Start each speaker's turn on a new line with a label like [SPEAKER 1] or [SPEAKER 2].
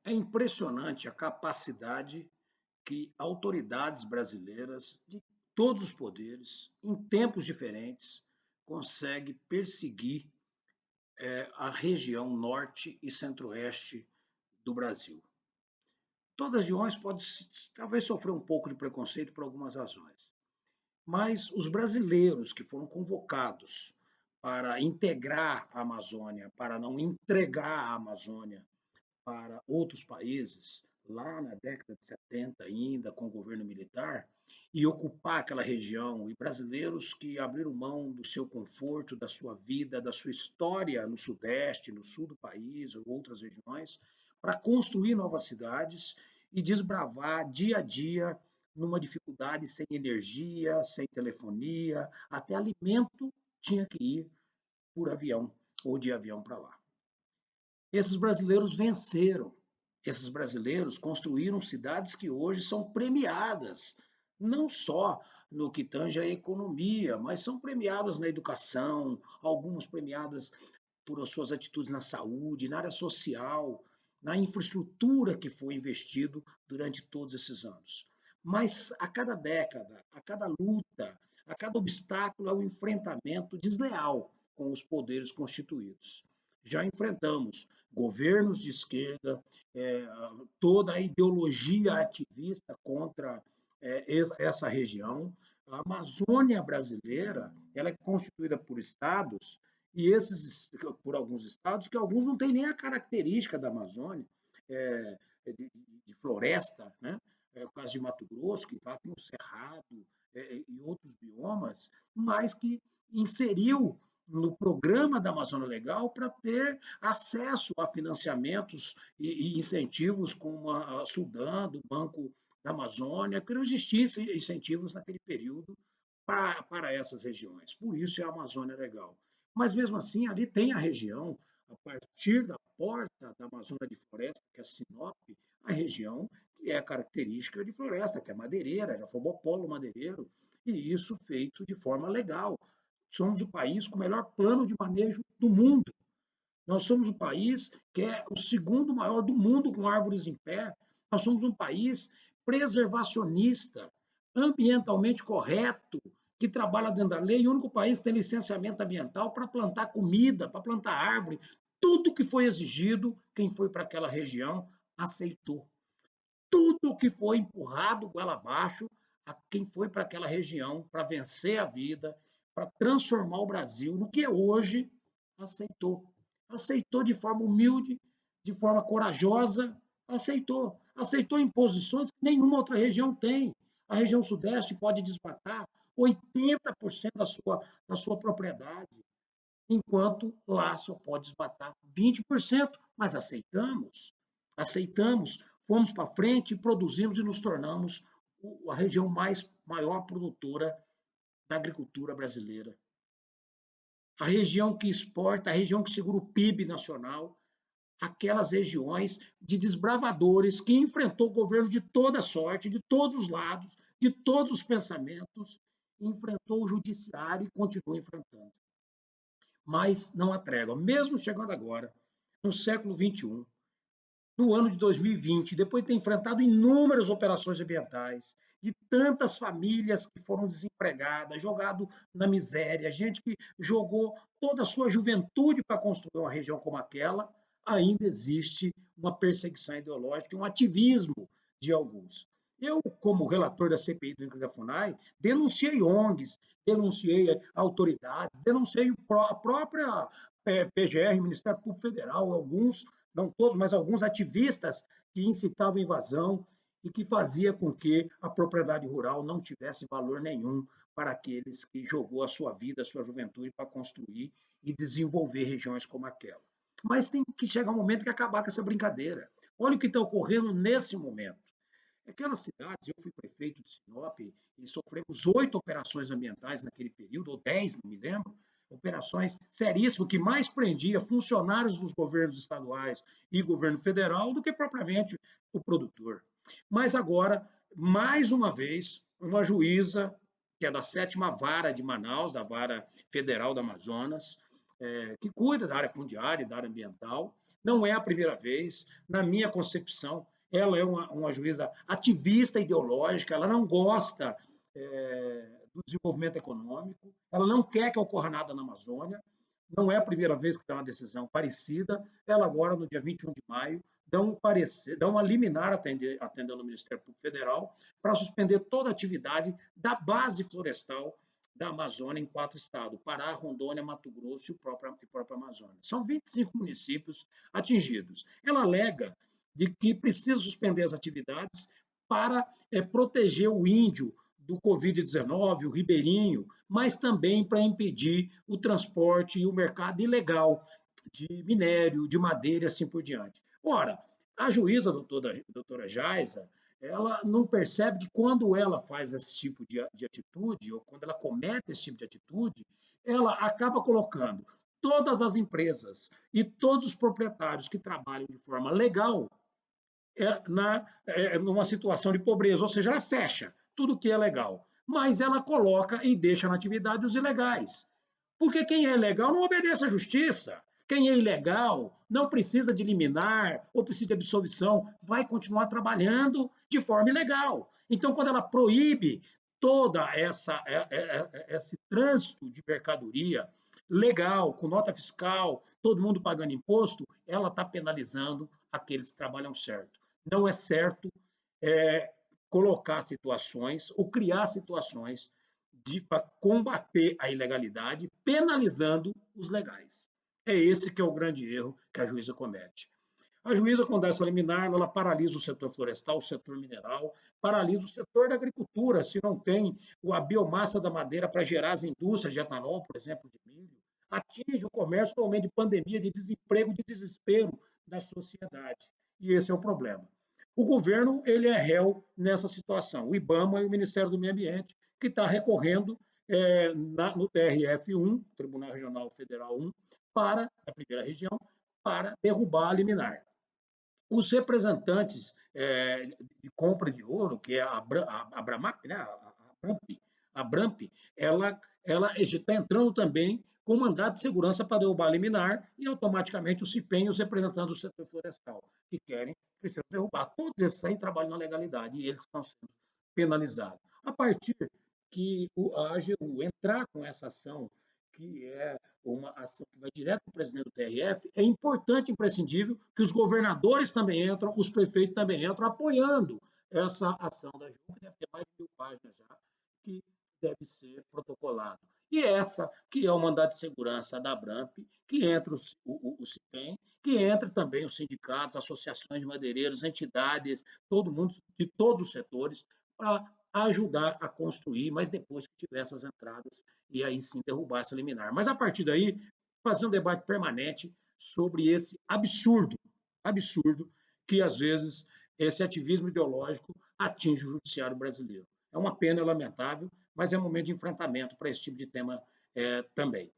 [SPEAKER 1] É impressionante a capacidade que autoridades brasileiras de todos os poderes, em tempos diferentes, conseguem perseguir a região norte e centro-oeste do Brasil. Todas as regiões podem talvez sofrer um pouco de preconceito por algumas razões, mas os brasileiros que foram convocados para integrar a Amazônia, para não entregar a Amazônia para outros países, lá na década de 70 ainda, com o governo militar, e ocupar aquela região, e brasileiros que abriram mão do seu conforto, da sua vida, da sua história no Sudeste, no Sul do país, ou outras regiões, para construir novas cidades e desbravar dia a dia numa dificuldade sem energia, sem telefonia, até alimento tinha que ir por avião ou de avião para lá. Esses brasileiros venceram. Esses brasileiros construíram cidades que hoje são premiadas, não só no que tange à economia, mas são premiadas na educação, algumas premiadas por suas atitudes na saúde, na área social, na infraestrutura que foi investido durante todos esses anos. Mas a cada década, a cada luta, a cada obstáculo é um enfrentamento desleal com os poderes constituídos. Já enfrentamos governos de esquerda, é, toda a ideologia ativista contra essa região. A Amazônia brasileira ela é constituída por estados e esses por alguns estados que alguns não têm nem a característica da Amazônia, é, de floresta, né? É o caso de Mato Grosso, que lá tem o Cerrado e outros biomas, mas que inseriu no programa da Amazônia Legal para ter acesso a financiamentos e incentivos como a Sudan, do Banco da Amazônia, que não existiam incentivos naquele período para essas regiões. Por isso é a Amazônia Legal. Mas mesmo assim, ali tem a região, a partir da porta da Amazônia de Floresta, que é a Sinop, a região que é característica de floresta, que é madeireira, já formou polo madeireiro, e isso feito de forma legal. Somos o país com o melhor plano de manejo do mundo. Nós somos o país que é o segundo maior do mundo com árvores em pé. Nós somos um país preservacionista, ambientalmente correto, que trabalha dentro da lei, e o único país que tem licenciamento ambiental para plantar comida, para plantar árvore. Tudo que foi exigido, quem foi para aquela região aceitou. Tudo que foi empurrado goela abaixo, a quem foi para aquela região para vencer a vida, para transformar o Brasil no que é hoje, aceitou. Aceitou de forma humilde, de forma corajosa, aceitou. Aceitou imposições que nenhuma outra região tem. A região sudeste pode desmatar 80% da sua propriedade, enquanto lá só pode desmatar 20%, mas aceitamos. Aceitamos, fomos para frente, produzimos e nos tornamos a região maior produtora da agricultura brasileira. A região que exporta, a região que segura o PIB nacional, aquelas regiões de desbravadores que enfrentou governos de toda sorte, de todos os lados, de todos os pensamentos, enfrentou o judiciário e continua enfrentando. Mas não há trégua. Mesmo chegando agora, no século XXI, no ano de 2020, depois de ter enfrentado inúmeras operações ambientais, de tantas famílias que foram desempregadas, jogado na miséria, gente que jogou toda a sua juventude para construir uma região como aquela, ainda existe uma perseguição ideológica, um ativismo de alguns. Eu, como relator da CPI do INCRA da FUNAI, denunciei ONGs, denunciei autoridades, denunciei a própria PGR, Ministério Público Federal, alguns, não todos, mas alguns ativistas que incitavam invasão e que fazia com que a propriedade rural não tivesse valor nenhum para aqueles que jogou a sua vida, a sua juventude para construir e desenvolver regiões como aquela. Mas tem que chegar um momento que acabar com essa brincadeira. Olha o que está ocorrendo nesse momento. Aquelas cidades, eu fui prefeito de Sinop e sofremos 8 operações ambientais naquele período, ou 10, não me lembro, operações seríssimas, que mais prendia funcionários dos governos estaduais e governo federal do que propriamente o produtor. Mas agora, mais uma vez, uma juíza, que é da 7ª Vara de Manaus, da Vara Federal do Amazonas, que cuida da área fundiária e da área ambiental, Não é a primeira vez, na minha concepção, ela é uma juíza ativista ideológica, ela não gosta do desenvolvimento econômico, ela não quer que ocorra nada na Amazônia, não é a primeira vez que tem uma decisão parecida, ela agora, no dia 21 de maio, dá um parecer, dá uma liminar atendendo o Ministério Público Federal para suspender toda a atividade da base florestal da Amazônia em 4 estados: Pará, Rondônia, Mato Grosso e própria Amazônia. São 25 municípios atingidos. Ela alega de que precisa suspender as atividades para proteger o índio do Covid-19, o ribeirinho, mas também para impedir o transporte e o mercado ilegal de minério, de madeira e assim por diante. Ora, a juíza, doutora Jaisa, ela não percebe que quando ela faz esse tipo de atitude, ou quando ela comete esse tipo de atitude, ela acaba colocando todas as empresas e todos os proprietários que trabalham de forma legal numa situação de pobreza, ou seja, ela fecha tudo que é legal, mas ela coloca e deixa na atividade os ilegais. Porque quem é legal não obedece à justiça. Quem é ilegal não precisa de liminar ou precisa de absolvição, vai continuar trabalhando de forma ilegal. Então, quando ela proíbe toda esse trânsito de mercadoria legal, com nota fiscal, todo mundo pagando imposto, ela está penalizando aqueles que trabalham certo. Não é certo é, colocar situações ou criar situações para combater a ilegalidade, penalizando os legais. É esse que é o grande erro que a juíza comete. A juíza, quando dá essa liminar, ela paralisa o setor florestal, o setor mineral, paralisa o setor da agricultura, se não tem a biomassa da madeira para gerar as indústrias de etanol, por exemplo, de milho, atinge o comércio no momento de pandemia, de desemprego, de desespero da sociedade. E esse é o problema. O governo ele é réu nessa situação, o IBAMA e o Ministério do Meio Ambiente, que está recorrendo no TRF1, Tribunal Regional Federal 1, para a primeira região, para derrubar a liminar. Os representantes de compra de ouro, que é a Bramap, né, a Bramp, ela está entrando também com mandato de segurança para derrubar a liminar e automaticamente o CIPEM e os representantes do setor florestal, que precisam derrubar. Todos esses aí trabalham na legalidade e eles estão sendo penalizados. A partir que a AGU entrar com essa ação, que é uma ação que vai direto para o presidente do TRF, é importante, imprescindível, que os governadores também entram, os prefeitos também entram, apoiando essa ação da JUC, que deve ter mais de 1.000 páginas já, que deve ser protocolado. E essa, que é o mandato de segurança da Bramp, que entra o CIPEM, que entra também os sindicatos, associações de madeireiros, entidades, todo mundo, de todos os setores, para ajudar a construir, mas depois que tiver essas entradas, e aí sim derrubar essa liminar. Mas a partir daí, fazer um debate permanente sobre esse absurdo, que às vezes esse ativismo ideológico atinge o judiciário brasileiro. É uma pena, é lamentável, mas é um momento de enfrentamento para esse tipo de tema também.